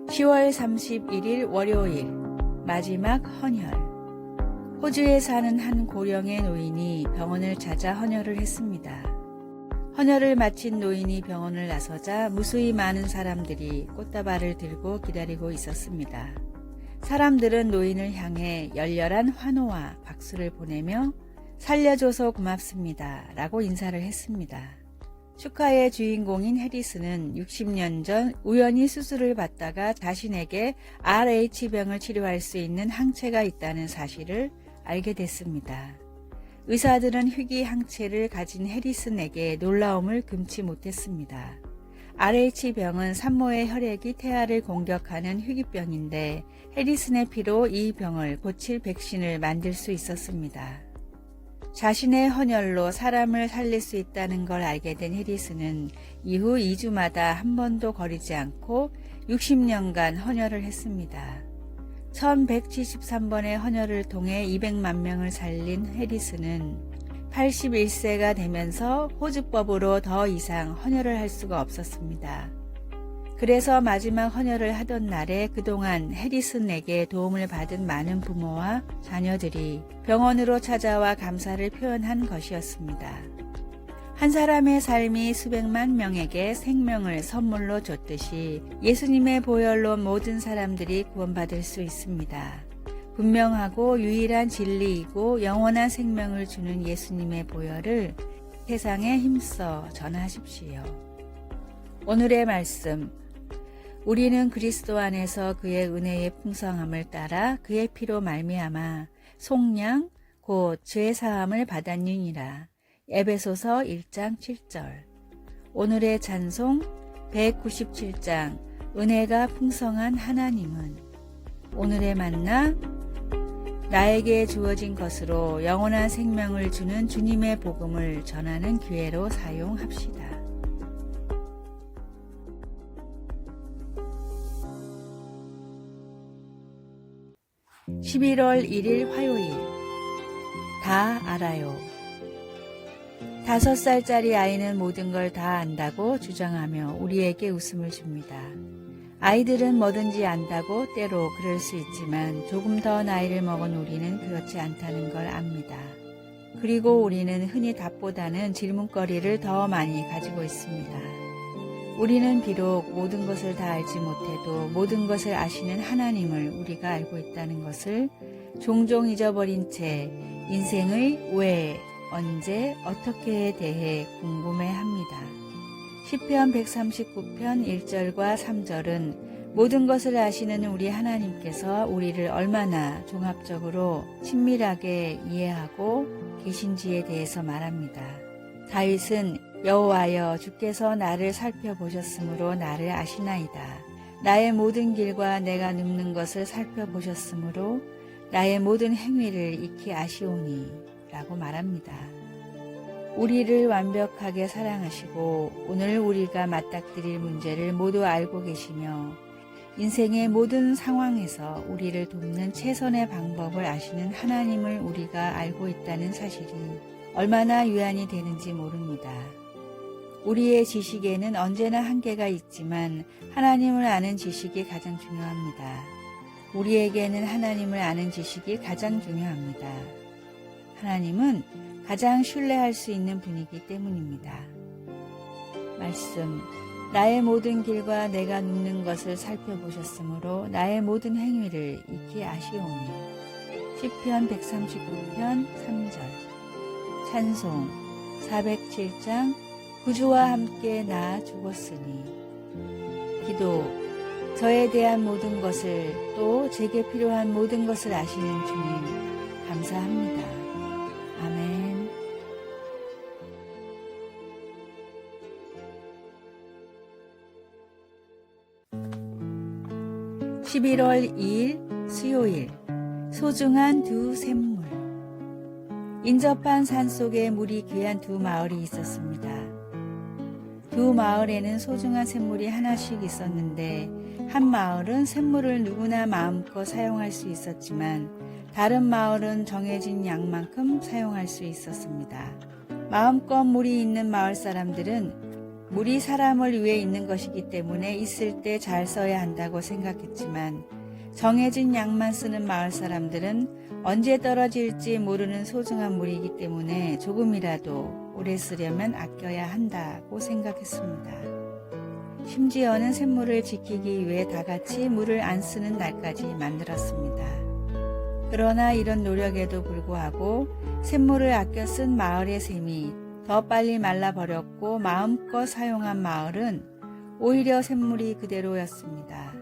10월 31일 월요일 마지막 헌혈. 호주에 사는 한 고령의 노인이 병원을 찾아 헌혈을 했습니다. 헌혈을 마친 노인이 병원을 나서자 무수히 많은 사람들이 꽃다발을 들고 기다리고 있었습니다. 사람들은 노인을 향해 열렬한 환호와 박수를 보내며 살려줘서 고맙습니다 라고 인사를 했습니다. 축하의 주인공인 해리스는 60년 전 우연히 수술을 받다가 자신에게 RH병을 치료할 수 있는 항체가 있다는 사실을 알게 됐습니다. 의사들은 희귀 항체를 가진 해리슨에게 놀라움을 금치 못했습니다. RH병은 산모의 혈액이 태아를 공격하는 희귀병인데 해리슨의 피로 이 병을 고칠 백신을 만들 수 있었습니다. 자신의 헌혈로 사람을 살릴 수 있다는 걸 알게 된 해리슨은 이후 2주마다 한 번도 거리지 않고 60년간 헌혈을 했습니다. 1173번의 헌혈을 통해 200만 명을 살린 해리슨은 81세가 되면서 호주법으로 더 이상 헌혈을 할 수가 없었습니다. 그래서 마지막 헌혈을 하던 날에 그동안 해리슨에게 도움을 받은 많은 부모와 자녀들이 병원으로 찾아와 감사를 표현한 것이었습니다. 한 사람의 삶이 수백만 명에게 생명을 선물로 줬듯이 예수님의 보혈로 모든 사람들이 구원받을 수 있습니다. 분명하고 유일한 진리이고 영원한 생명을 주는 예수님의 보혈을 세상에 힘써 전하십시오. 오늘의 말씀. 우리는 그리스도 안에서 그의 은혜의 풍성함을 따라 그의 피로 말미암아 속량 곧 죄 사함을 받았느니라. 에베소서 1장 7절. 오늘의 찬송 197장 은혜가 풍성한 하나님은. 오늘의 만나 나에게 주어진 것으로 영원한 생명을 주는 주님의 복음을 전하는 기회로 사용합시다. 11월 1일 화요일. 다 알아요. 5살짜리 아이는 모든 걸 다 안다고 주장하며 우리에게 웃음을 줍니다. 아이들은 뭐든지 안다고 때로 그럴 수 있지만 조금 더 나이를 먹은 우리는 그렇지 않다는 걸 압니다. 그리고 우리는 흔히 답보다는 질문거리를 더 많이 가지고 있습니다. 우리는 비록 모든 것을 다 알지 못해도 모든 것을 아시는 하나님을 우리가 알고 있다는 것을 종종 잊어버린 채 인생의 왜, 언제, 어떻게에 대해 궁금해합니다. 시편 139편 1절과 3절은 모든 것을 아시는 우리 하나님께서 우리를 얼마나 종합적으로 친밀하게 이해하고 계신지에 대해서 말합니다. 다윗은 여호와여 주께서 나를 살펴보셨으므로 나를 아시나이다. 나의 모든 길과 내가 눕는 것을 살펴보셨으므로 나의 모든 행위를 익히 아시오니 라고 말합니다. 우리를 완벽하게 사랑하시고 오늘 우리가 맞닥뜨릴 문제를 모두 알고 계시며 인생의 모든 상황에서 우리를 돕는 최선의 방법을 아시는 하나님을 우리가 알고 있다는 사실이 얼마나 위안이 되는지 모릅니다. 우리의 지식에는 언제나 한계가 있지만 하나님을 아는 지식이 가장 중요합니다. 우리에게는 하나님을 아는 지식이 가장 중요합니다. 하나님은 가장 신뢰할 수 있는 분이기 때문입니다. 말씀. 나의 모든 길과 내가 눕는 것을 살펴보셨으므로 나의 모든 행위를 익히 아시오니. 시편 139편 3절. 찬송 407장 구주와 함께 나 죽었으니. 기도. 저에 대한 모든 것을 또 제게 필요한 모든 것을 아시는 주님 감사합니다. 아멘. 11월 2일 수요일. 소중한 두 샘물. 인접한 산속에 물이 귀한 두 마을이 있었습니다. 두 마을에는 소중한 샘물이 하나씩 있었는데 한 마을은 샘물을 누구나 마음껏 사용할 수 있었지만 다른 마을은 정해진 양만큼 사용할 수 있었습니다. 마음껏 물이 있는 마을 사람들은 물이 사람을 위해 있는 것이기 때문에 있을 때 잘 써야 한다고 생각했지만 정해진 양만 쓰는 마을 사람들은 언제 떨어질지 모르는 소중한 물이기 때문에 조금이라도 오래 쓰려면 아껴야 한다고 생각했습니다. 심지어는 샘물을 지키기 위해 다 같이 물을 안 쓰는 날까지 만들었습니다. 그러나 이런 노력에도 불구하고 샘물을 아껴 쓴 마을의 샘이 더 빨리 말라버렸고 마음껏 사용한 마을은 오히려 샘물이 그대로였습니다.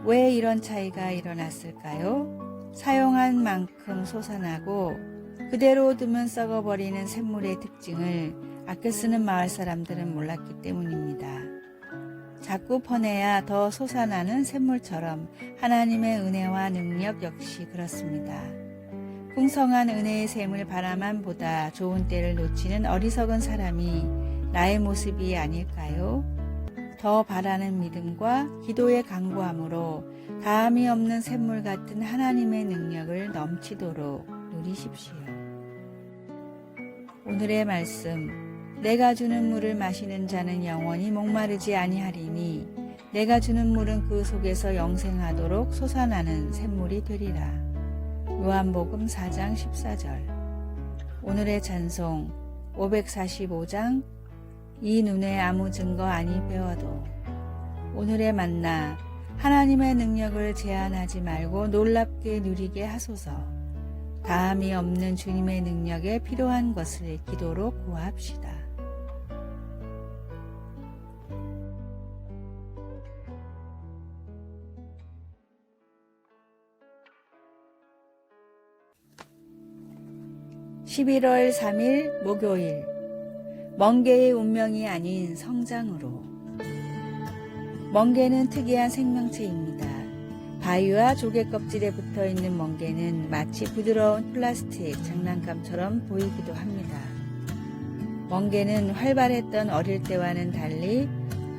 왜 이런 차이가 일어났을까요? 사용한 만큼 솟아나고 그대로 두면 썩어버리는 샘물의 특징을 아껴 쓰는 마을 사람들은 몰랐기 때문입니다. 자꾸 퍼내야 더 솟아나는 샘물처럼 하나님의 은혜와 능력 역시 그렇습니다. 풍성한 은혜의 샘을 바라만 보다 좋은 때를 놓치는 어리석은 사람이 나의 모습이 아닐까요? 더 바라는 믿음과 기도의 간구함으로 다함이 없는 샘물 같은 하나님의 능력을 넘치도록 누리십시오. 오늘의 말씀, 내가 주는 물을 마시는 자는 영원히 목마르지 아니하리니 내가 주는 물은 그 속에서 영생하도록 솟아나는 샘물이 되리라. 요한복음 4장 14절. 오늘의 찬송 545장 이 눈에 아무 증거 아니 배워도. 오늘의 만나 하나님의 능력을 제한하지 말고 놀랍게 누리게 하소서. 다함이 없는 주님의 능력에 필요한 것을 기도로 구합시다. (11월 3일) 목요일. 멍게의 운명이 아닌 성장으로. 멍게는 특이한 생명체입니다. 바위와 조개 껍질에 붙어있는 멍게는 마치 부드러운 플라스틱 장난감처럼 보이기도 합니다. 멍게는 활발했던 어릴 때와는 달리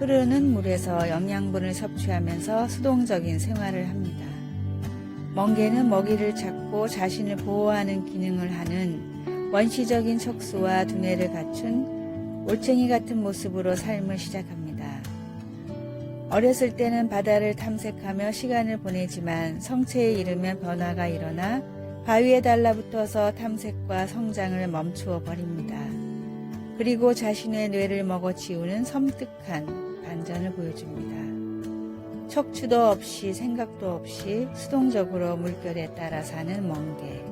흐르는 물에서 영양분을 섭취하면서 수동적인 생활을 합니다. 멍게는 먹이를 찾고 자신을 보호하는 기능을 하는 원시적인 척수와 두뇌를 갖춘 올챙이 같은 모습으로 삶을 시작합니다. 어렸을 때는 바다를 탐색하며 시간을 보내지만 성체에 이르면 변화가 일어나 바위에 달라붙어서 탐색과 성장을 멈추어 버립니다. 그리고 자신의 뇌를 먹어치우는 섬뜩한 반전을 보여줍니다. 척추도 없이 생각도 없이 수동적으로 물결에 따라 사는 멍게.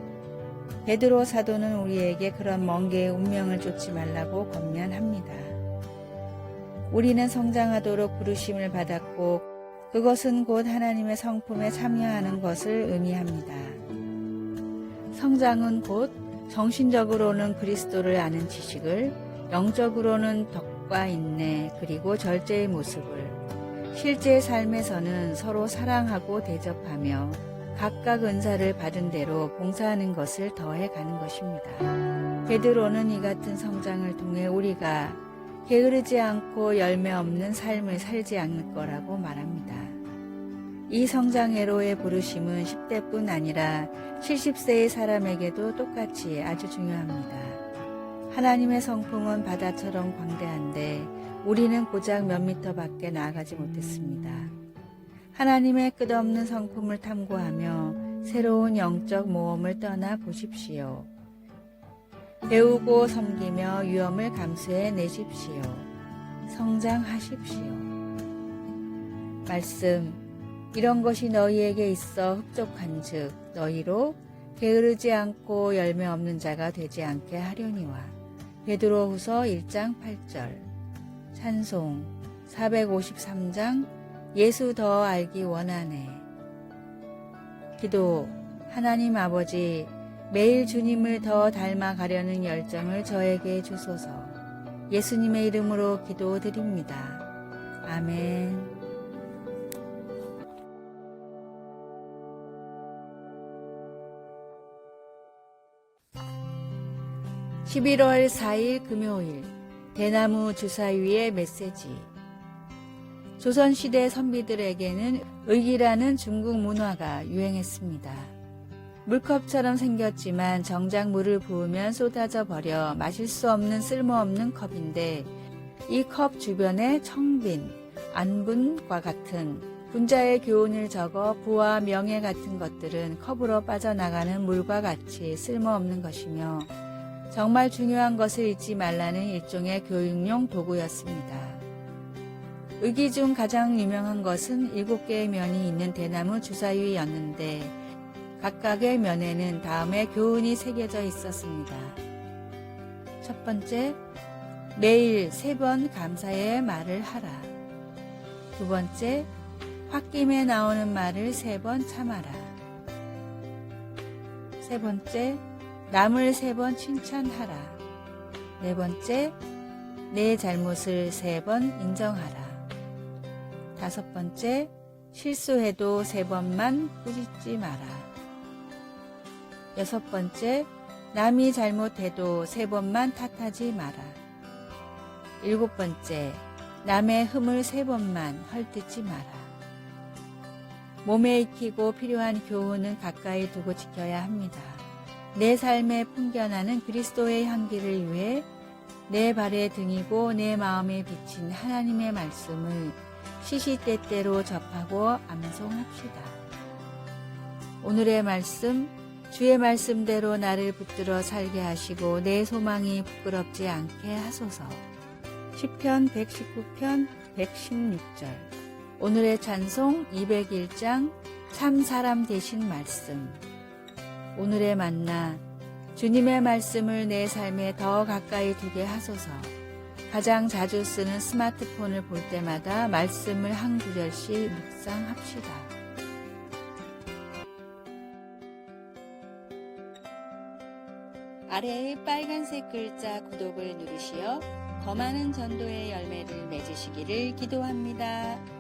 베드로 사도는 우리에게 그런 멍게의 운명을 쫓지 말라고 권면합니다. 우리는 성장하도록 부르심을 받았고 그것은 곧 하나님의 성품에 참여하는 것을 의미합니다. 성장은 곧 정신적으로는 그리스도를 아는 지식을, 영적으로는 덕과 인내 그리고 절제의 모습을, 실제 삶에서는 서로 사랑하고 대접하며 각각 은사를 받은 대로 봉사하는 것을 더해 가는 것입니다. 베드로는 이 같은 성장을 통해 우리가 게으르지 않고 열매 없는 삶을 살지 않을 거라고 말합니다. 이 성장회로의 부르심은 10대뿐 아니라 70세의 사람에게도 똑같이 아주 중요합니다. 하나님의 성품은 바다처럼 광대한데 우리는 고작 몇 미터 밖에 나아가지 못했습니다. 하나님의 끝없는 성품을 탐구하며 새로운 영적 모험을 떠나 보십시오. 배우고 섬기며 위험을 감수해 내십시오. 성장하십시오. 말씀, 이런 것이 너희에게 있어 흡족한 즉 너희로 게으르지 않고 열매 없는 자가 되지 않게 하려니와. 베드로후서 1장 8절. 찬송 453장 예수 더 알기 원하네. 기도, 하나님 아버지, 매일 주님을 더 닮아가려는 열정을 저에게 주소서. 예수님의 이름으로 기도드립니다. 아멘. 11월 4일 금요일, 대나무 주사위의 메시지. 조선시대 선비들에게는 의기라는 중국 문화가 유행했습니다. 물컵처럼 생겼지만 정작 물을 부으면 쏟아져 버려 마실 수 없는 쓸모없는 컵인데 이 컵 주변에 청빈, 안분과 같은 분자의 교훈을 적어 부와 명예 같은 것들은 컵으로 빠져나가는 물과 같이 쓸모없는 것이며 정말 중요한 것을 잊지 말라는 일종의 교육용 도구였습니다. 의기 중 가장 유명한 것은 7개의 면이 있는 대나무 주사위였는데 각각의 면에는 다음의 교훈이 새겨져 있었습니다. 첫 번째, 매일 3번 감사의 말을 하라. 두 번째, 홧김에 나오는 말을 3번 참아라. 세 번째, 남을 3번 칭찬하라. 네 번째, 내 잘못을 3번 인정하라. 다섯 번째, 실수해도 3번만 꾸짖지 마라. 여섯 번째, 남이 잘못해도 3번만 탓하지 마라. 일곱 번째, 남의 흠을 3번만 헐뜯지 마라. 몸에 익히고 필요한 교훈은 가까이 두고 지켜야 합니다. 내 삶에 풍겨나는 그리스도의 향기를 위해 내 발의 등이고 내 마음에 비친 하나님의 말씀을 시시때때로 접하고 암송합시다. 오늘의 말씀, 주의 말씀대로 나를 붙들어 살게 하시고 내 소망이 부끄럽지 않게 하소서. 시편 119편 116절. 오늘의 찬송 201장 참 사람 되신 말씀. 오늘의 만나, 주님의 말씀을 내 삶에 더 가까이 두게 하소서. 가장 자주 쓰는 스마트폰을 볼 때마다 말씀을 한 구절씩 묵상합시다. 아래의 빨간색 글자 구독을 누르시어 더 많은 전도의 열매를 맺으시기를 기도합니다.